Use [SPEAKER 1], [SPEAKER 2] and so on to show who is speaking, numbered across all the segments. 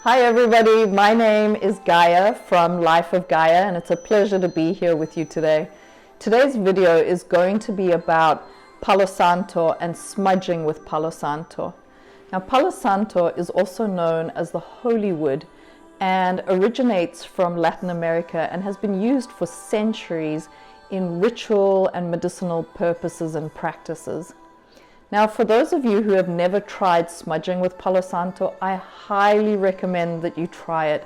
[SPEAKER 1] Hi everybody, my name is Gaia from Life of Gaia, and it's a pleasure to be here with you today. Today's video is going to be about Palo Santo and smudging with Palo Santo. Now, Palo Santo is also known as the holy wood and originates from Latin America and has been used for centuries in ritual and medicinal purposes and practices. Now, for those of you who have never tried smudging with Palo Santo, I highly recommend that you try it.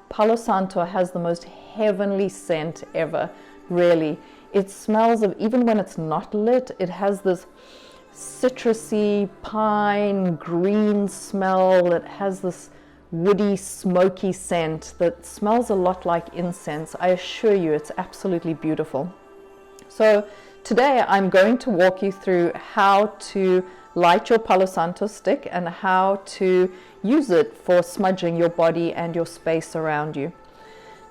[SPEAKER 1] Palo Santo has the most heavenly scent ever, really. It smells of, even when it's not lit, it has this citrusy, pine, green smell. It has this woody, smoky scent that smells a lot like incense. I assure you, it's absolutely beautiful. So today I'm going to walk you through how to light your Palo Santo stick and how to use it for smudging your body and your space around you.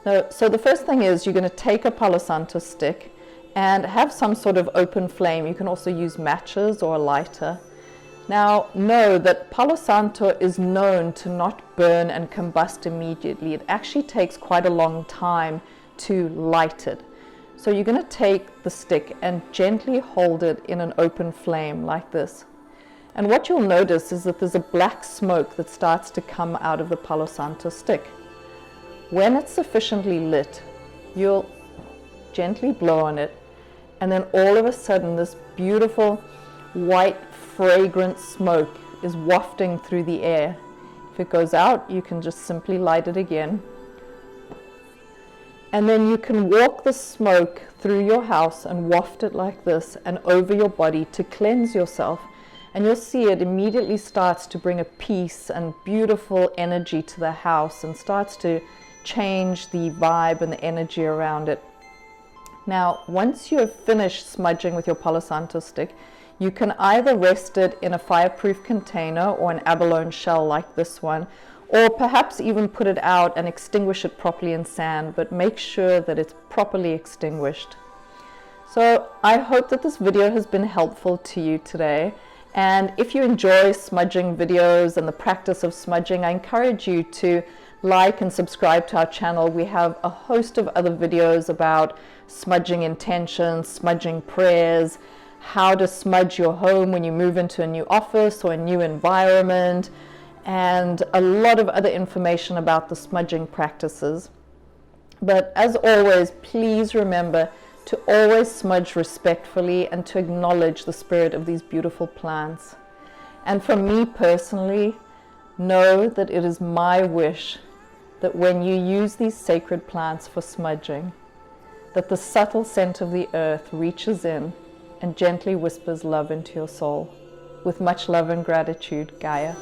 [SPEAKER 1] Now, so the first thing is you're going to take a Palo Santo stick and have some sort of open flame. You can also use matches or a lighter. Now, know that Palo Santo is known to not burn and combust immediately. It actually takes quite a long time to light it. So you're going to take the stick and gently hold it in an open flame like this. And what you'll notice is that there's a black smoke that starts to come out of the Palo Santo stick. When it's sufficiently lit, you'll gently blow on it, and then all of a sudden this beautiful white fragrant smoke is wafting through the air. If it goes out, you can just simply light it again. And then you can walk the smoke through your house and waft it like this and over your body to cleanse yourself. And you'll see it immediately starts to bring a peace and beautiful energy to the house and starts to change the vibe and the energy around it. Now, once you have finished smudging with your Palo Santo stick, you can either rest it in a fireproof container or an abalone shell like this one, or perhaps even put it out and extinguish it properly in sand, but make sure that it's properly extinguished. So I hope that this video has been helpful to you today. And if you enjoy smudging videos and the practice of smudging, I encourage you to like and subscribe to our channel. We have a host of other videos about smudging intentions, smudging prayers, how to smudge your home when you move into a new office or a new environment, and a lot of other information about the smudging practices. But as always, please remember to always smudge respectfully and to acknowledge the spirit of these beautiful plants. And for me personally, know that it is my wish that when you use these sacred plants for smudging, that the subtle scent of the earth reaches in and gently whispers love into your soul. With much love and gratitude, Gaia.